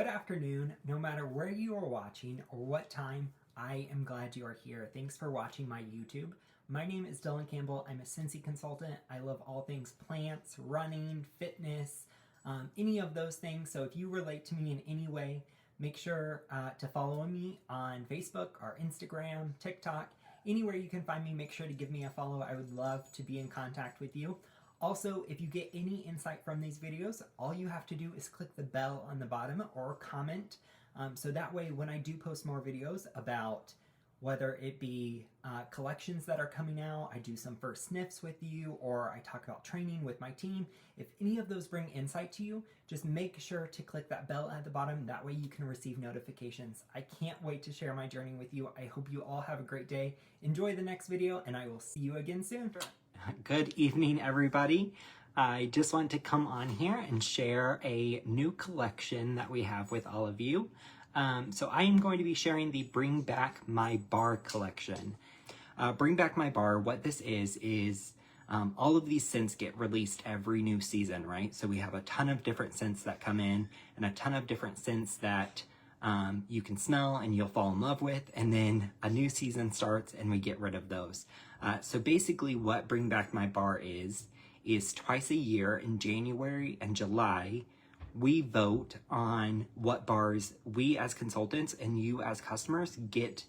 Good afternoon, no matter where you are watching or what time. I am glad you are here. Thanks for watching my YouTube. My name is Dylan Campbell. I'm a Scentsy consultant. I love all things plants, running, fitness, any of those things. So if you relate to me in any way, make sure to follow me on Facebook or Instagram, TikTok, anywhere you can find me. Make sure to give me a follow. I would love to be in contact with you. Also, if you get any insight from these videos, all you have to do is click the bell on the bottom or comment. So that way, when I do post more videos about whether it be collections that are coming out, I do some first sniffs with you, or I talk about training with my team. If any of those bring insight to you, just make sure to click that bell at the bottom. That way you can receive notifications. I can't wait to share my journey with you. I hope you all have a great day. Enjoy the next video, and I will see you again soon. Good evening, everybody. I just want to come on here and share a new collection that we have with all of you. So I am going to be sharing the Bring Back My Bar collection. Bring Back My Bar, what this is all of these scents get released every new season, right? So we have a ton of different scents that come in and a ton of different scents that you can smell and you'll fall in love with, and then a new season starts and we get rid of those. So basically what Bring Back My Bar is twice a year in January and July, we vote on what bars we as consultants and you as customers get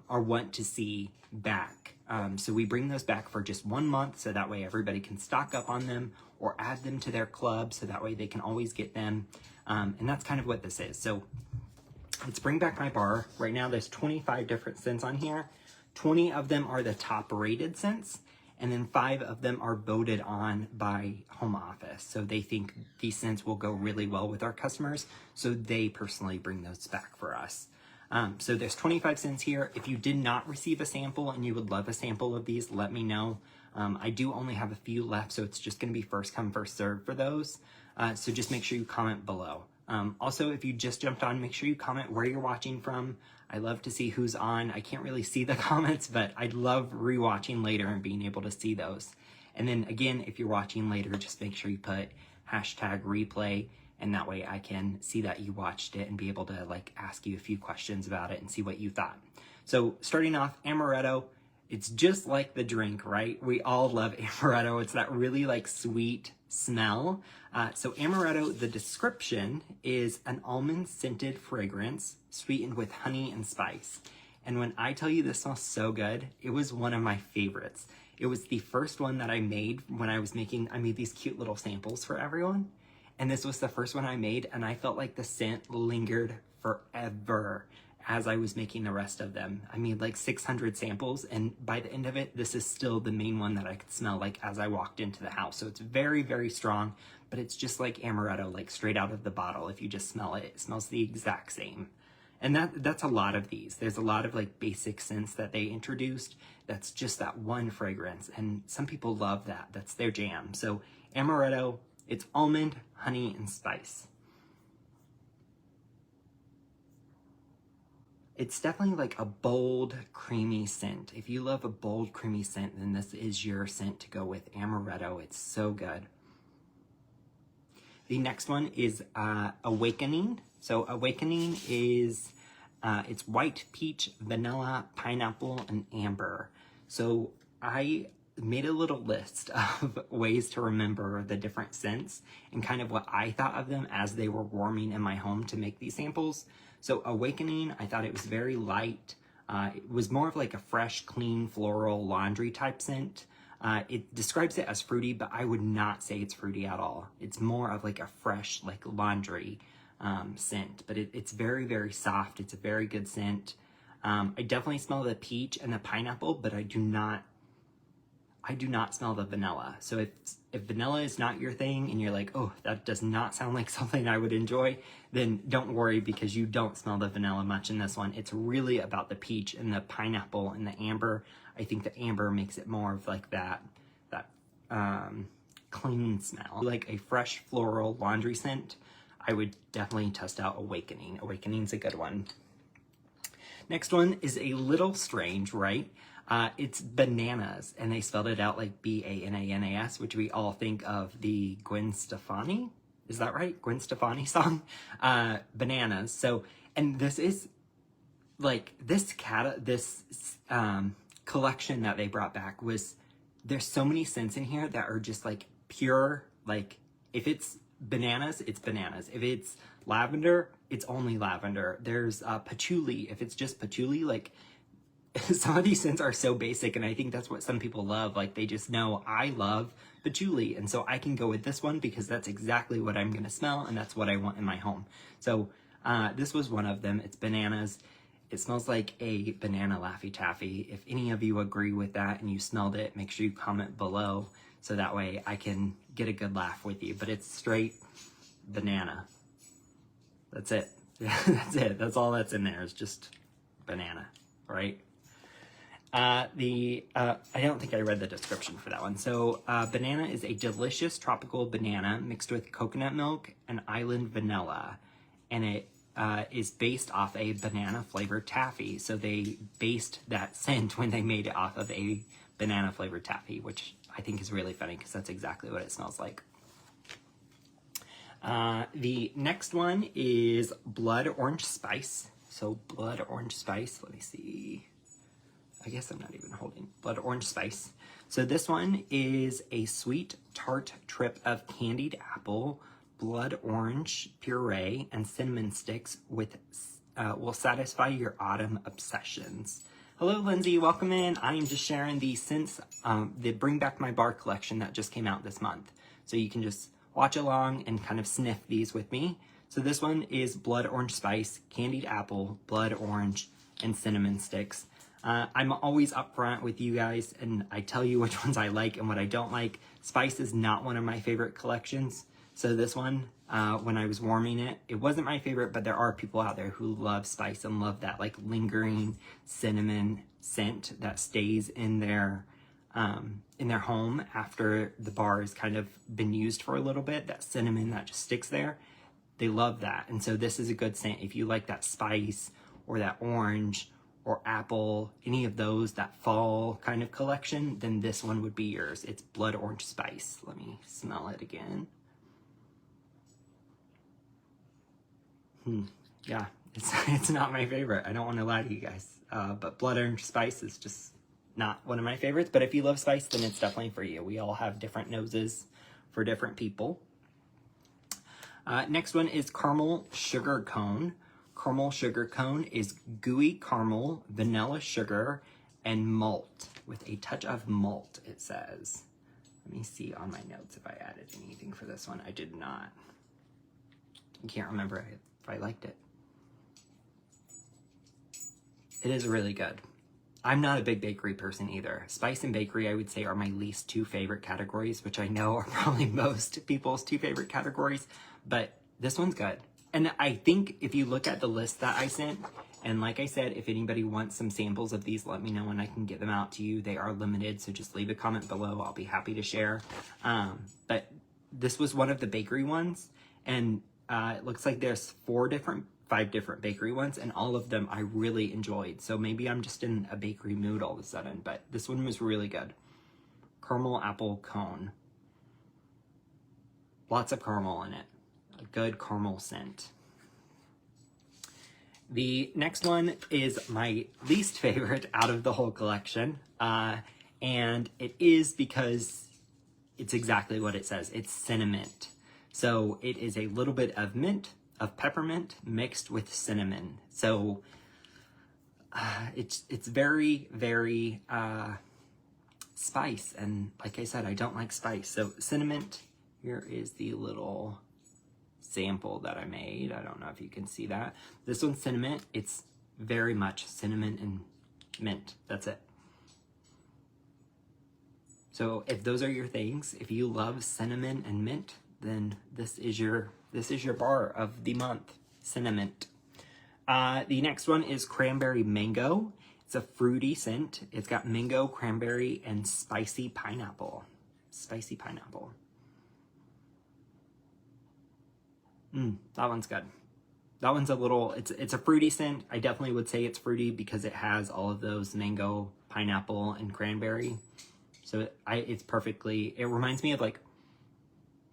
or want to see back. So we bring those back for just 1 month, so that way everybody can stock up on them or add them to their club, so that way they can always get them. And that's kind of what this is. So it's Bring Back My Bar. Right now there's 25 different scents on here. 20 of them are the top rated scents, and then 5 of them are voted on by home office. So they think these scents will go really well with our customers, so they personally bring those back for us. So there's 25 scents here. If you did not receive a sample and you would love a sample of these, let me know. I do only have a few left, so it's just gonna be first come, first serve for those. So just make sure you comment below. Also, if you just jumped on, make sure you comment where you're watching from. I love to see who's on. I can't really see the comments, but I'd love rewatching later and being able to see those. And then again, if you're watching later, just make sure you put #replay, and that way I can see that you watched it and be able to like ask you a few questions about it and see what you thought. So starting off, amaretto. It's just like the drink, right? We all love amaretto. It's that really like sweet smell. So amaretto, the description is an almond scented fragrance sweetened with honey and spice. And when I tell you this smells so good, it was one of my favorites. It was the first one that I made when I made these cute little samples for everyone. And this was the first one I made, and I felt like the scent lingered forever as I was making the rest of them. I made like 600 samples, and by the end of it, this is still the main one that I could smell like as I walked into the house. So it's very, very strong, but it's just like amaretto, like straight out of the bottle. If you just smell it, it smells the exact same. And that's a lot of these. There's a lot of like basic scents that they introduced that's just that one fragrance, and some people love that. That's their jam. So amaretto, it's almond, honey, and spice. It's definitely like a bold, creamy scent. If you love a bold, creamy scent, then this is your scent to go with. Amaretto. It's so good. The next one is Awakening. So Awakening is, it's white, peach, vanilla, pineapple, and amber. So I made a little list of ways to remember the different scents and kind of what I thought of them as they were warming in my home to make these samples. So Awakening, I thought it was very light. It was more of like a fresh, clean, floral laundry type scent. It describes it as fruity, but I would not say it's fruity at all. It's more of like a fresh, like laundry scent, but it's very, very soft. It's a very good scent. I definitely smell the peach and the pineapple, but I do not smell the vanilla. So if vanilla is not your thing and you're like, oh, that does not sound like something I would enjoy, then don't worry, because you don't smell the vanilla much in this one. It's really about the peach and the pineapple and the amber. I think the amber makes it more of like that clean smell. Like a fresh floral laundry scent, I would definitely test out Awakening. Awakening's a good one. Next one is a little strange, right? It's bananas, and they spelled it out like B-A-N-A-N-A-S, which we all think of the Gwen Stefani. Is that right? Gwen Stefani song? Bananas. So, and this is like this collection that they brought back was, there's so many scents in here that are just like pure, like if it's bananas, it's bananas. If it's lavender, it's only lavender. There's patchouli. If it's just patchouli, like some of these scents are so basic, and I think that's what some people love. Like they just know I love patchouli, and so I can go with this one because that's exactly what I'm gonna smell, and that's what I want in my home. So this was one of them. It's bananas. It smells like a banana Laffy Taffy. If any of you agree with that and you smelled it, make sure you comment below so that way I can get a good laugh with you. But it's straight banana. That's it. That's it. That's all that's in there is just banana, right? I don't think I read the description for that one. So banana is a delicious tropical banana mixed with coconut milk and island vanilla. And it is based off a banana flavored taffy. So they based that scent when they made it off of a banana flavored taffy, which I think is really funny because that's exactly what it smells like. The next one is Blood Orange Spice. So Blood Orange Spice, let me see. I guess I'm not even holding Blood Orange Spice. So this one is a sweet tart trip of candied apple, blood orange puree, and cinnamon sticks with will satisfy your autumn obsessions. Hello, Lindsay. Welcome in. I am just sharing the scents, the Bring Back My Bar collection that just came out this month. So you can just watch along and kind of sniff these with me. So this one is Blood Orange Spice, candied apple, blood orange, and cinnamon sticks. I'm always upfront with you guys, and I tell you which ones I like and what I don't like. Spice is not one of my favorite collections. So this one, when I was warming it, it wasn't my favorite, but there are people out there who love spice and love that like lingering cinnamon scent that stays in their home after the bar has kind of been used for a little bit. That cinnamon that just sticks there, they love that. And so this is a good scent if you like that spice or that orange or apple, any of those, that fall kind of collection, then this one would be yours. It's Blood Orange Spice. Let me smell it again. Yeah, it's not my favorite. I don't want to lie to you guys. But Blood Orange Spice is just not one of my favorites. But if you love spice, then it's definitely for you. We all have different noses for different people. Next one is Caramel Sugar Cone. Caramel Sugar Cone is gooey caramel, vanilla sugar, and malt, with a touch of malt, it says. Let me see on my notes if I added anything for this one. I did not. I can't remember if I liked it. It is really good. I'm not a big bakery person either. Spice and bakery, I would say, are my least two favorite categories, which I know are probably most people's two favorite categories, but this one's good. And I think if you look at the list that I sent, and like I said, if anybody wants some samples of these, let me know and I can get them out to you. They are limited, so just leave a comment below. I'll be happy to share. But this was one of the bakery ones, and it looks like there's 5 different bakery ones, and all of them I really enjoyed. So maybe I'm just in a bakery mood all of a sudden, but this one was really good. Caramel Apple Cone. Lots of caramel in it. A good caramel scent. The next one is my least favorite out of the whole collection, and it is because it's exactly what it says. It's cinnamon. So it is a little bit of mint, of peppermint mixed with cinnamon. So it's very, very spice, and like I said, I don't like spice. So cinnamon. Here is the little sample that I made. I don't know if you can see that. This one's cinnamon. It's very much cinnamon and mint. That's it. So if those are your things, if you love cinnamon and mint, then this is your bar of the month, cinnamon. The next one is Cranberry Mango. It's a fruity scent. It's got mango, cranberry, and spicy pineapple. Spicy pineapple. That one's good. That one's a little, it's a fruity scent. I definitely would say it's fruity because it has all of those mango, pineapple, and cranberry. So it's perfectly, it reminds me of like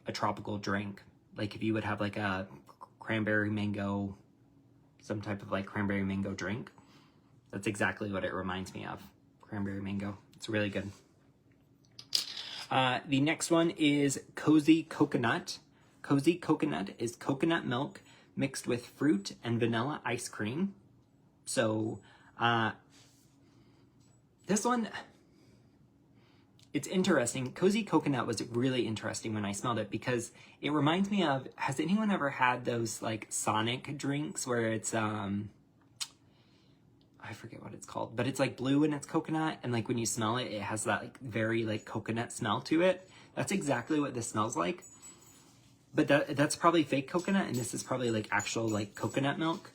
a tropical drink, like if you would have like a cranberry mango, some type of like cranberry mango drink. That's exactly what it reminds me of. Cranberry mango. It's really good. The next one is 𝗁𝗁𝗙 coconut. 𝗁𝗁𝗙 coconut is coconut milk mixed with fruit and vanilla ice cream. So this one, it's interesting. 𝗁𝗁𝗙 coconut was really interesting when I smelled it because it reminds me of, has anyone ever had those like Sonic drinks where it's, I forget what it's called, but it's like blue and it's coconut, and like when you smell it, it has that like very like coconut smell to it. That's exactly what this smells like. But that's probably fake coconut, and this is probably like actual like coconut milk.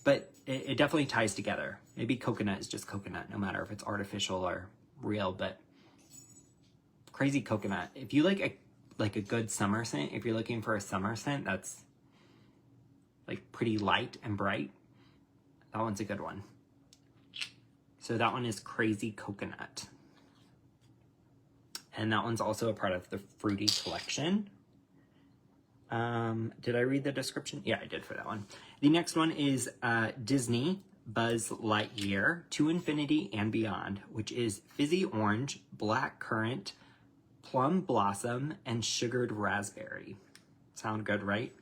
But it definitely ties together. Maybe coconut is just coconut, no matter if it's artificial or real, but crazy coconut. If you like a good summer scent, if you're looking for a summer scent that's like pretty light and bright, that one's a good one. So that one is Crazy Coconut. And that one's also a part of the Fruity collection. Did I read the description? Yeah, I did for that one. The next one is Disney Buzz Lightyear to Infinity and Beyond, which is fizzy orange, black currant, plum blossom, and sugared raspberry. Sound good, right?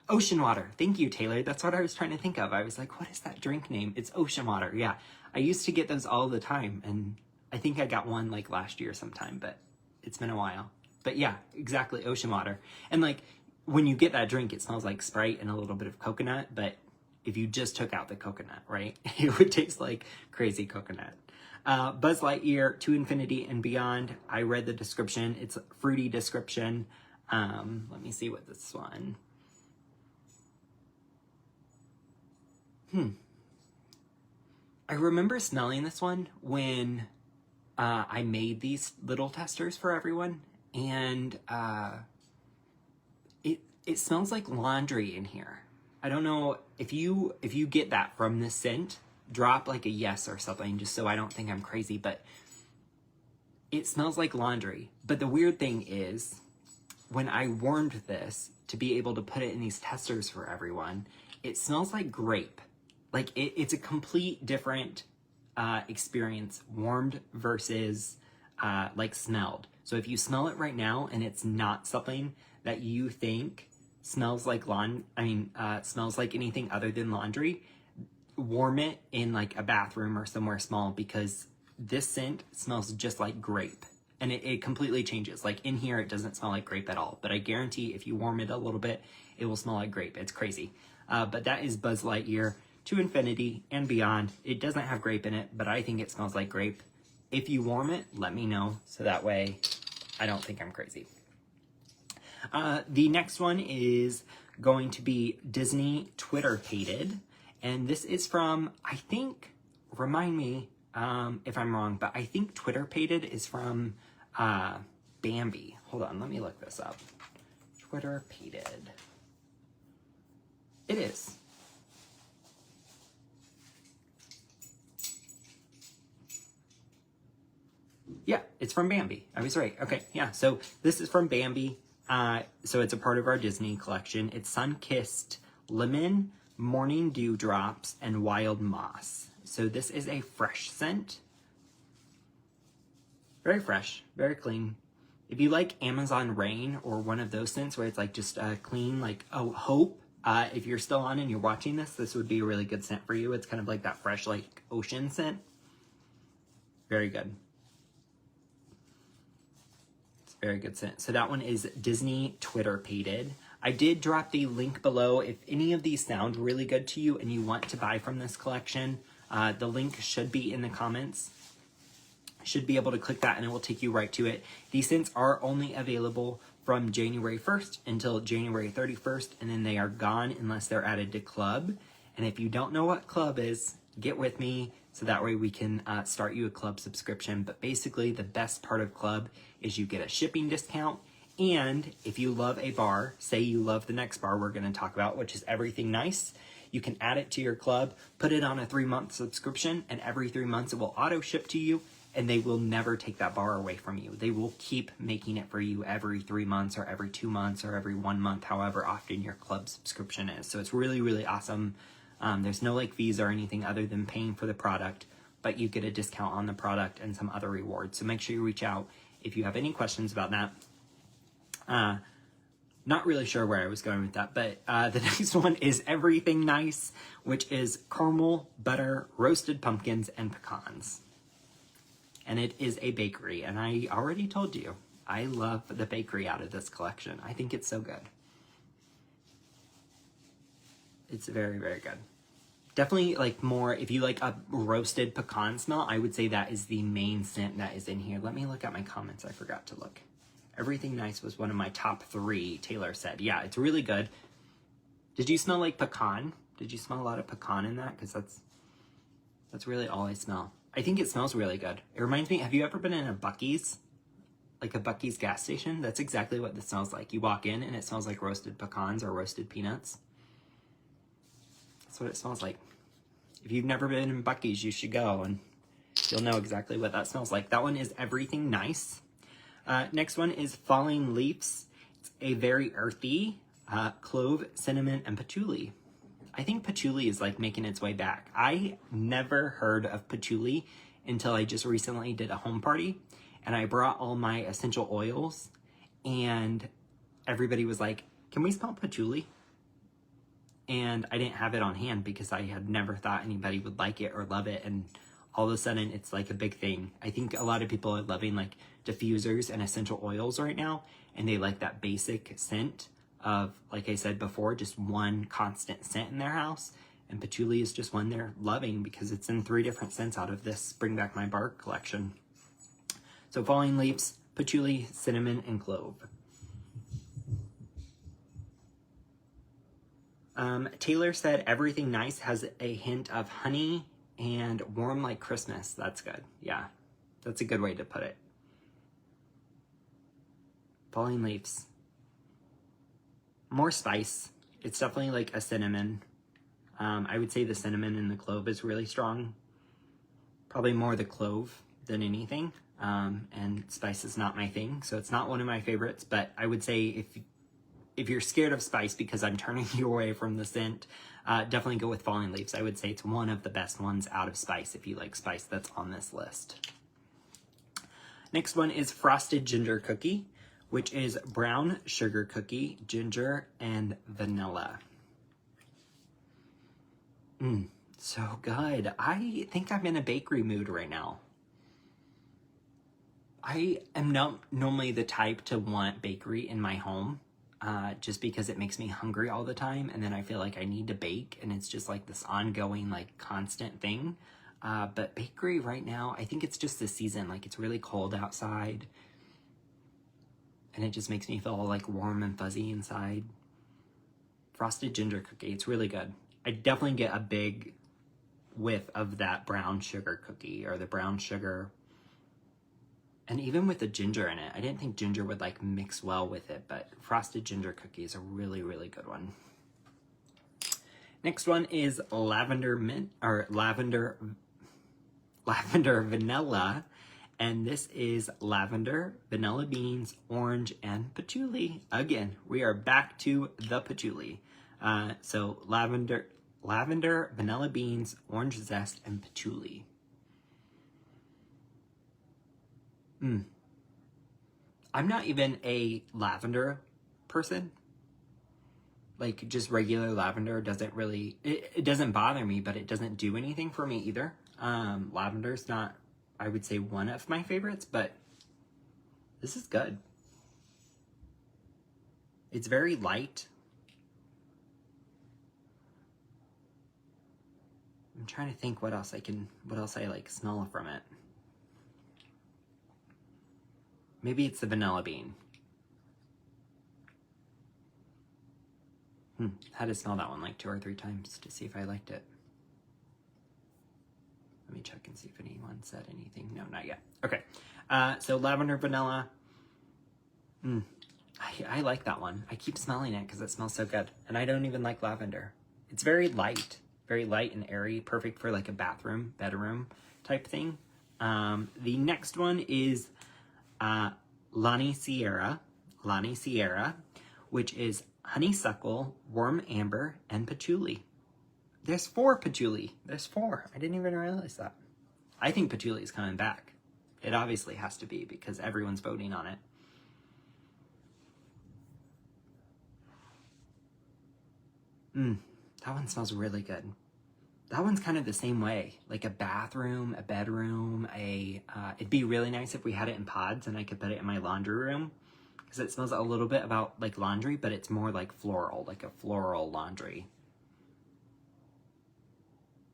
Ocean water. Thank you, Taylor. That's what I was trying to think of. I was like, what is that drink name? It's ocean water. Yeah, I used to get those all the time, and I think I got one like last year sometime, but it's been a while. But yeah, exactly, ocean water. And like when you get that drink, it smells like Sprite and a little bit of coconut, but if you just took out the coconut, right, it would taste like crazy coconut. Buzz Lightyear to Infinity and Beyond. I read the description. It's a fruity description. Let me see what this one. I remember smelling this one when I made these little testers for everyone, and it smells like laundry in here. I don't know if you get that from this scent, drop like a yes or something just so I don't think I'm crazy, but it smells like laundry. But the weird thing is, when I warmed this to be able to put it in these testers for everyone, it smells like grape. Like it's a complete different experience, warmed versus like smelled. So if you smell it right now and it's not something that you think smells like smells like anything other than laundry, warm it in like a bathroom or somewhere small, because this scent smells just like grape, and it completely changes. Like in here, it doesn't smell like grape at all, but I guarantee if you warm it a little bit, it will smell like grape. It's crazy. But that is Buzz Lightyear to Infinity and Beyond. It doesn't have grape in it, but I think it smells like grape. If you warm it, let me know, so that way I don't think I'm crazy. The next one is going to be Disney 𝗬𝗏𝗙, and this is from, I think, remind me if I'm wrong, but I think 𝗬𝗏𝗙 is from Bambi. Hold on, let me look this up. 𝗬𝗏𝗙. It is. Yeah, it's from Bambi. I was right. Okay, yeah. So this is from Bambi. So it's a part of our Disney collection. It's sun-kissed lemon, morning dew drops, and wild moss. So this is a fresh scent. Very fresh, very clean. If you like Amazon Rain or one of those scents where it's like just clean, like, oh, Hope, if you're still on and you're watching this, this would be a really good scent for you. It's kind of like that fresh, like ocean scent. Very good. Very good scent. So that one is Disney 𝗬𝗏𝗙. I did drop the link below. If any of these sound really good to you and you want to buy from this collection, the link should be in the comments. Should be able to click that and it will take you right to it. These scents are only available from January 1st until January 31st, and then they are gone unless they're added to Club. And if you don't know what Club is, get with me, so that way we can start you a Club subscription. But basically, the best part of Club is you get a shipping discount, and if you love a bar, say you love the next bar we're going to talk about, which is Everything Nice, you can add it to your Club, put it on a 3-month subscription, and every 3 months it will auto ship to you, and they will never take that bar away from you. They will keep making it for you every 3 months or every 2 months or every 1 month, however often your club subscription is. So it's really, really awesome. There's no like fees or anything other than paying for the product, but you get a discount on the product and some other rewards. So make sure you reach out if you have any questions about that. Not really sure where I was going with that, but the next one is Everything Nice, which is caramel, butter, roasted pumpkins, and pecans. And it is a bakery, and I already told you, I love the bakery out of this collection. I think it's so good. It's very, very good. Definitely like more, if you like a roasted pecan smell, I would say that is the main scent that is in here. Let me look at my comments. I forgot to look. Everything Nice was one of my top 3, Taylor said. Yeah, it's really good. Did you smell like pecan? Did you smell a lot of pecan in that? Because that's really all I smell. I think it smells really good. It reminds me, have you ever been in a Buc-ee's? Like a Buc-ee's gas station? That's exactly what this smells like. You walk in and it smells like roasted pecans or roasted peanuts. That's what it smells like. If you've never been in Buc-ee's, you should go and you'll know exactly what that smells like. That one is Everything Nice. Next one is Falling Leaves. It's a very earthy clove, cinnamon, and patchouli. I think patchouli is like making its way back. I never heard of patchouli until I just recently did a home party and I brought all my essential oils and everybody was like, can we smell patchouli? And I didn't have it on hand because I had never thought anybody would like it or love it. And all of a sudden it's like a big thing. I think a lot of people are loving like diffusers and essential oils right now. And they like that basic scent of, like I said before, just one constant scent in their house. And patchouli is just one they're loving because it's in 3 different scents out of this Bring Back My Bar collection. So Falling Leaves, patchouli, cinnamon, and clove. Taylor said Everything Nice has a hint of honey and warm like Christmas. That's good. Yeah, that's a good way to put it. Falling Leaves. More spice. It's definitely like a cinnamon. I would say the cinnamon and the clove is really strong. Probably more the clove than anything. And spice is not my thing, so it's not one of my favorites. But I would say if you're scared of spice because I'm turning you away from the scent, definitely go with Falling Leaves. I would say it's one of the best ones out of spice if you like spice that's on this list. Next one is Frosted Ginger Cookie, which is brown sugar cookie, ginger, and vanilla. So good. I think I'm in a bakery mood right now. I am not normally the type to want bakery in my home, just because it makes me hungry all the time, and then I feel like I need to bake, and it's just like this ongoing, like, constant thing. But bakery right now, I think it's just the season. Like, it's really cold outside, and it just makes me feel like warm and fuzzy inside. Frosted Ginger Cookie, it's really good. I definitely get a big whiff of that brown sugar cookie, or the brown sugar. And even with the ginger in it, I didn't think ginger would like mix well with it, but Frosted Ginger Cookie is a really, really good one. Next one is lavender mint, or lavender vanilla, and this is lavender, vanilla beans, orange, and patchouli. Again, we are back to the patchouli. So lavender, vanilla beans, orange zest, and patchouli. I'm not even a lavender person. Like, just regular lavender doesn't really, it doesn't bother me, but it doesn't do anything for me either. Lavender's not, I would say, one of my favorites, but this is good. It's very light. I'm trying to think what else I like smell from it. Maybe it's the vanilla bean. Had to smell that one like 2 or 3 times to see if I liked it. Let me check and see if anyone said anything. No, not yet. Okay. So lavender, vanilla. I like that one. I keep smelling it because it smells so good. And I don't even like lavender. It's very light and airy, perfect for like a bedroom type thing. The next one is 𝗧𝗦𝗧𝗧, which is honeysuckle, warm amber, and patchouli. There's 4 patchouli. There's 4. I didn't even realize that. I think patchouli is coming back. It obviously has to be because everyone's voting on it. That one smells really good. That one's kind of the same way, like a bathroom, a bedroom, it'd be really nice if we had it in pods and I could put it in my laundry room because it smells a little bit about like laundry, but it's more like floral, like a floral laundry.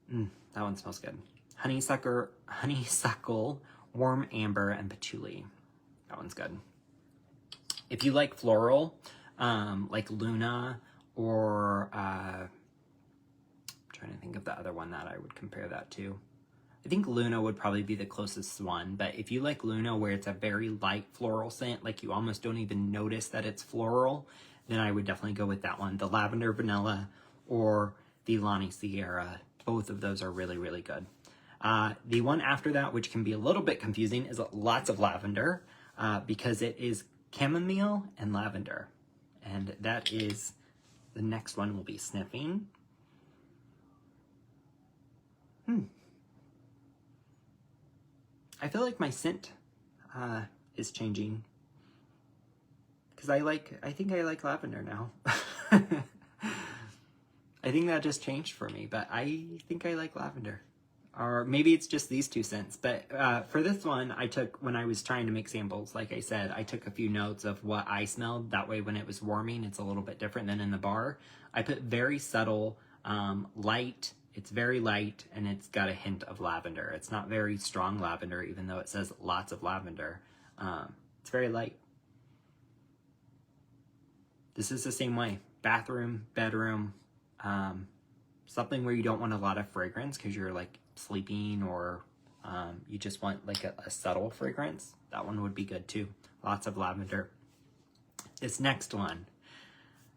That one smells good. Honeysuckle, warm amber, and patchouli. That one's good. If you like floral, like Luna or I'm trying to think of the other one that I would compare that to. I think Luna would probably be the closest one, but if you like Luna where it's a very light floral scent, like you almost don't even notice that it's floral, then I would definitely go with that one. The lavender vanilla or the 𝗧𝗦𝗧𝗧, both of those are really, really good. The one after that, which can be a little bit confusing, is lots of lavender because it is chamomile and lavender. And that is, the next one will be sniffing. I feel like my scent is changing because I think I like lavender now. I think that just changed for me, but I think I like lavender. Or maybe it's just these 2 scents. But for this one, when I was trying to make samples, like I said, I took a few notes of what I smelled. That way when it was warming, it's a little bit different than in the bar. I put very subtle, light. It's very light, and it's got a hint of lavender. It's not very strong lavender, even though it says lots of lavender. It's very light. This is the same way. Bathroom, bedroom, something where you don't want a lot of fragrance because you're like sleeping or you just want like a subtle fragrance. That one would be good too. Lots of lavender. This next one,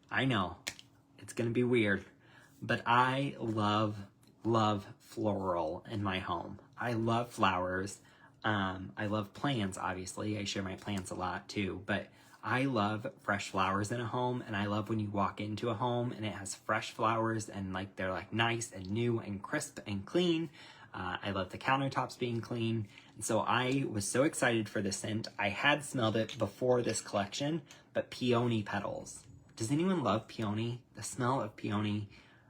I know it's gonna be weird, but I love floral in my home. I love flowers. I love plants, obviously. I share my plants a lot too, but I love fresh flowers in a home, and I love when you walk into a home and it has fresh flowers and like they're like nice and new and crisp and clean. I love the countertops being clean. And so I was so excited for this scent. I had smelled it before this collection, but peony petals. Does anyone love peony? The smell of peony.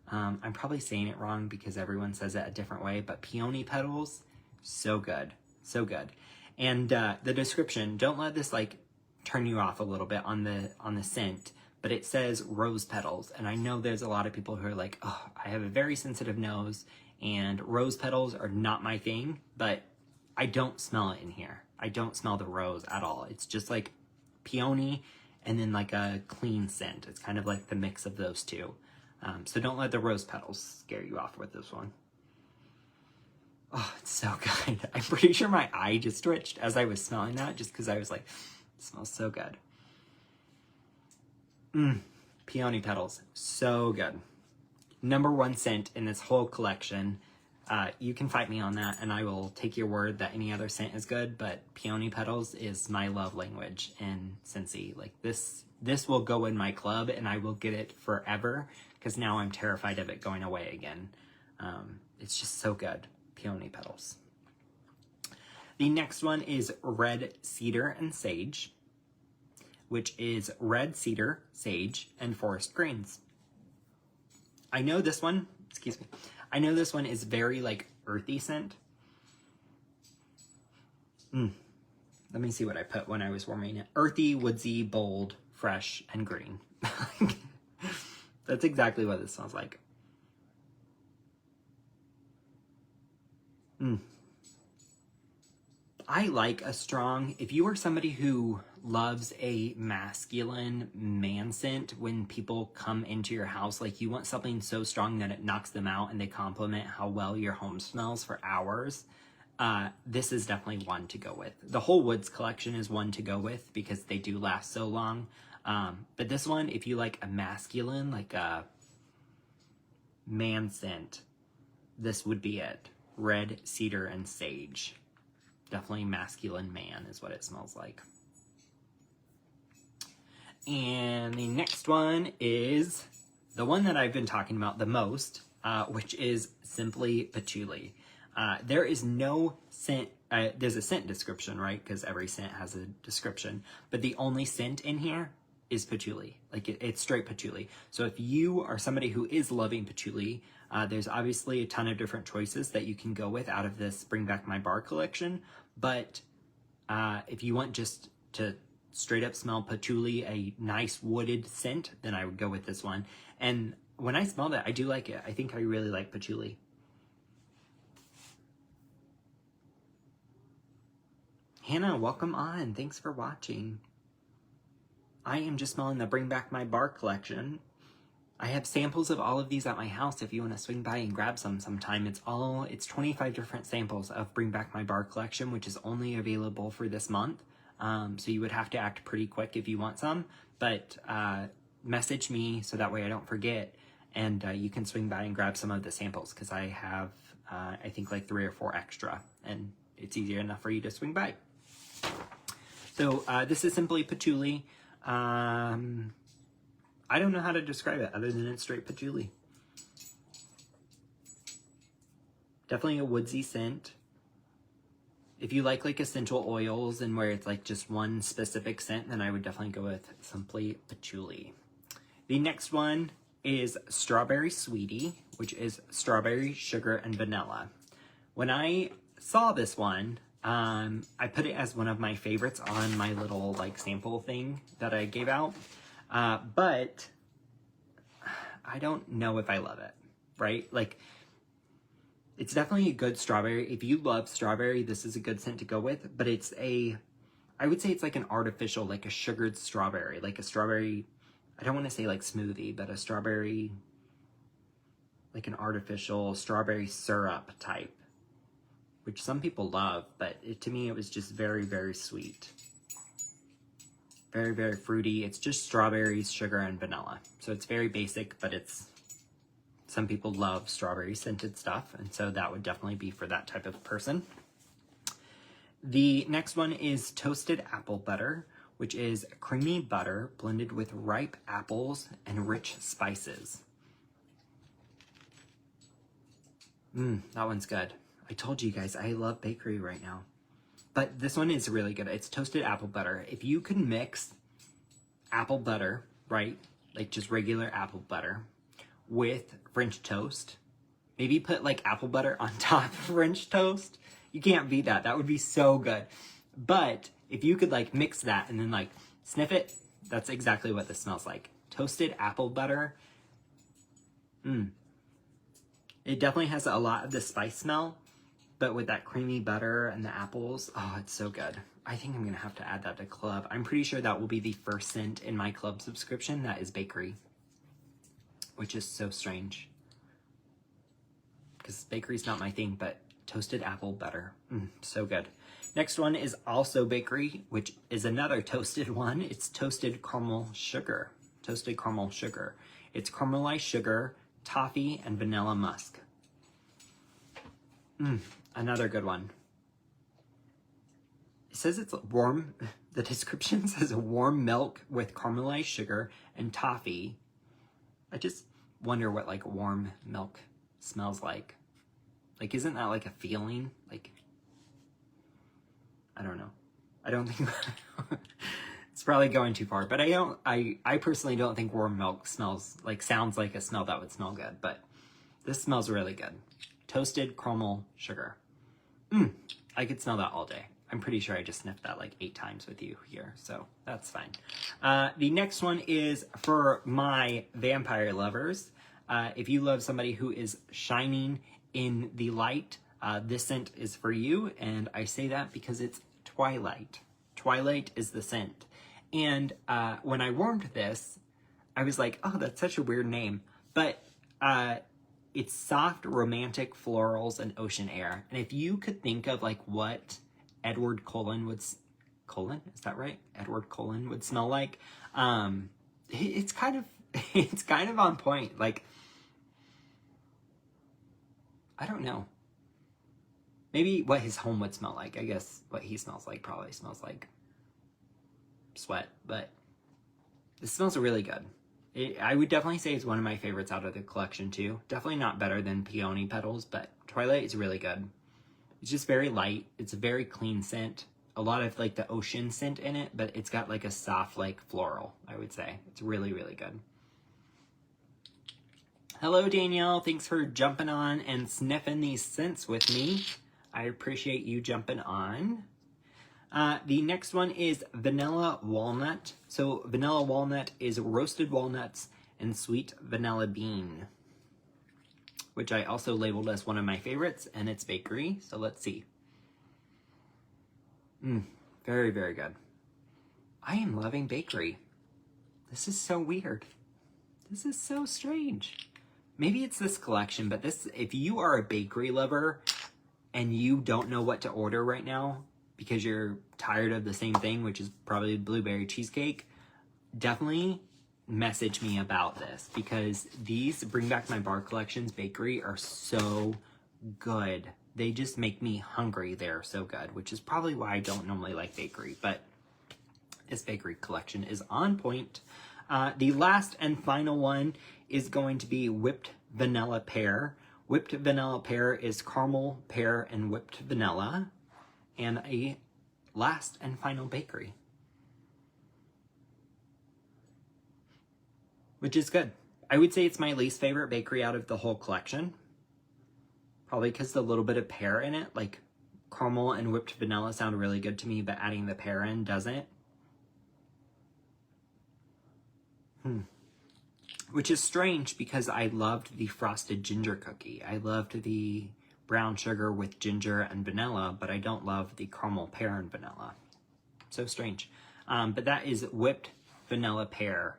I'm probably saying it wrong because everyone says it a different way, but peony petals, so good, so good. And the description, don't let this like turn you off a little bit on the scent, but it says rose petals. And I know there's a lot of people who are like, oh, I have a very sensitive nose and rose petals are not my thing, but I don't smell it in here. I don't smell the rose at all. It's just like peony and then like a clean scent. It's kind of like the mix of those two. So don't let the rose petals scare you off with this one. Oh, it's so good. I'm pretty sure my eye just twitched as I was smelling that just because I was like, it smells so good. Peony petals, so good. #1 scent in this whole collection. You can fight me on that and I will take your word that any other scent is good, but peony petals is my love language in Scentsy. Like this will go in my club and I will get it forever because now I'm terrified of it going away again. It's just so good. Peony petals. The next one is red cedar and sage, which is red cedar, sage, and forest greens. I know this one, excuse me, I know this one is very like earthy scent. Let me see what I put when I was warming it. Earthy, woodsy, bold, fresh, and green. That's exactly what this smells like. I like a strong, if you are somebody who loves a masculine man scent when people come into your house, like you want something so strong that it knocks them out and they compliment how well your home smells for hours, this is definitely one to go with. The whole Woods collection is one to go with because they do last so long. But this one, if you like a masculine, like a man scent, this would be it. Red cedar and sage. definitely masculine man is what it smells like. And the next one is the one that I've been talking about the most, which is simply patchouli. There is no scent, there's a scent description, right? Because every scent has a description, but the only scent in here is patchouli. Like it's straight patchouli. So if you are somebody who is loving patchouli, there's obviously a ton of different choices that you can go with out of this Bring Back My Bar collection. But if you want just to straight up smell patchouli, a nice wooded scent, then I would go with this one. And when I smelled it, I do like it. I think I really like patchouli. Hannah, welcome on. Thanks for watching. I am just smelling the Bring Back My Bar collection. I have samples of all of these at my house if you want to swing by and grab some sometime. It's 25 different samples of Bring Back My Bar collection, which is only available for this month. So you would have to act pretty quick if you want some, but message me so that way I don't forget, and you can swing by and grab some of the samples because I have, I think like 3 or 4 extra, and it's easier enough for you to swing by. So this is simply patchouli. I don't know how to describe it other than it's straight patchouli. Definitely a woodsy scent. If you like essential oils and where it's like just one specific scent, then I would definitely go with simply patchouli. The next one is Strawberry Sweetie, which is strawberry, sugar, and vanilla. When I saw this one, I put it as one of my favorites on my little sample thing that I gave out. But I don't know if I love it, right? It's definitely a good strawberry. If you love strawberry, this is a good scent to go with, but I would say it's like an artificial, like a sugared strawberry, like a strawberry, I don't want to say smoothie, but a strawberry, like an artificial strawberry syrup type, which some people love, but to me, it was just very, very sweet. Very, very fruity. It's just strawberries, sugar, and vanilla. So it's very basic, but some people love strawberry scented stuff, and so that would definitely be for that type of person. The next one is Toasted Apple Butter, which is creamy butter blended with ripe apples and rich spices. That one's good. I told you guys, I love bakery right now. But this one is really good. It's toasted apple butter. If you can mix apple butter, right, like just regular apple butter, with French toast, maybe put apple butter on top of French toast, you can't beat that. That would be so good. But if you could mix that and then sniff it, that's exactly what this smells like. Toasted apple butter. It definitely has a lot of the spice smell, but with that creamy butter and the apples, oh, it's so good. I think I'm going to have to add that to club. I'm pretty sure that will be the first scent in my club subscription. That is bakery, which is so strange because bakery's not my thing, but toasted apple butter, so good. Next one is also bakery, which is another toasted one. It's toasted caramel sugar. Toasted caramel sugar. It's caramelized sugar, toffee, and vanilla musk. Another good one. It says it's warm. The description says warm milk with caramelized sugar and toffee. I just wonder what warm milk smells like. Isn't that a feeling? I don't know. I don't think it's probably going too far, but I personally don't think warm milk sounds like a smell that would smell good, but this smells really good. Toasted caramel sugar. I could smell that all day. I'm pretty sure I just sniffed that 8 times with you here, so that's fine. The next one is for my vampire lovers. If you love somebody who is shining in the light, this scent is for you, and I say that because it's Twilight. Twilight is the scent. And when I warmed this, I was like, oh, that's such a weird name. But it's soft, romantic florals and ocean air. And if you could think of what Edward Cullen would... Cullen? Is that right? Edward Cullen would smell like. It's kind of on point. I don't know. maybe what his home would smell like. I guess what he smells like probably smells like sweat, but this smells really good. I would definitely say it's one of my favorites out of the collection too. Definitely not better than Peony Petals, but Twilight is really good. It's just very light. It's a very clean scent. A lot of like the ocean scent in it, but it's got like a soft like floral, I would say. It's really, really good. Hello, Danielle. Thanks for jumping on and sniffing these scents with me. I appreciate you jumping on. The next one is Vanilla Walnut. So Vanilla Walnut is roasted walnuts and sweet vanilla bean, which I also labeled as one of my favorites, and it's bakery. So let's see. Very, very good. I am loving bakery. This is so weird. This is so strange. Maybe it's this collection, but this, if you are a bakery lover and you don't know what to order right now because you're tired of the same thing, which is probably blueberry cheesecake, definitely message me about this, because these Bring Back My Bar Collections bakery are so good. They just make me hungry. They're so good, which is probably why I don't normally like bakery, but this bakery collection is on point. The last and final one is going to be Whipped Vanilla Pear. Whipped Vanilla Pear is caramel, pear, and whipped vanilla. And a last and final bakery, which is good. I would say it's my least favorite bakery out of the whole collection. Probably because the little bit of pear in it, like caramel and whipped vanilla sound really good to me, but adding the pear in doesn't. Which is strange because I loved the frosted ginger cookie. I loved the brown sugar with ginger and vanilla, but I don't love the caramel pear and vanilla. So strange. But that is Whipped Vanilla Pear.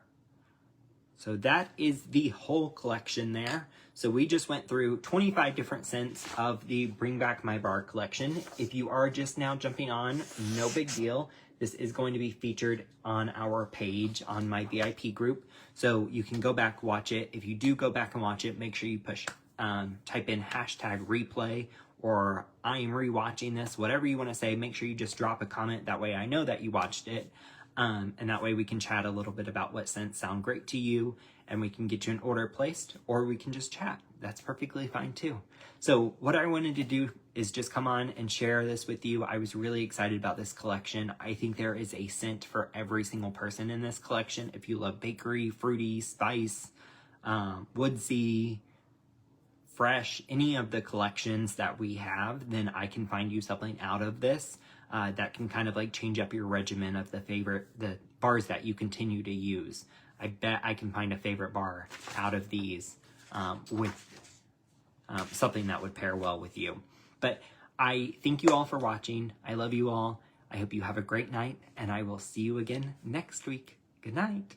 So that is the whole collection there. So we just went through 25 different scents of the Bring Back My Bar collection. If you are just now jumping on, no big deal. This is going to be featured on our page on my VIP group. So you can go back, watch it. If you do go back and watch it, make sure you type in #replay or I am rewatching this, whatever you want to say. Make sure you just drop a comment. That way I know that you watched it. And that way we can chat a little bit about what scents sound great to you, and we can get you an order placed, or we can just chat. That's perfectly fine too. So what I wanted to do is just come on and share this with you. I was really excited about this collection. I think there is a scent for every single person in this collection. If you love bakery, fruity, spice, woodsy, fresh, any of the collections that we have, then I can find you something out of this that can kind of like change up your regimen of the bars that you continue to use. I bet I can find a favorite bar out of these with something that would pair well with you. But I thank you all for watching. I love you all. I hope you have a great night, and I will see you again next week. Good night.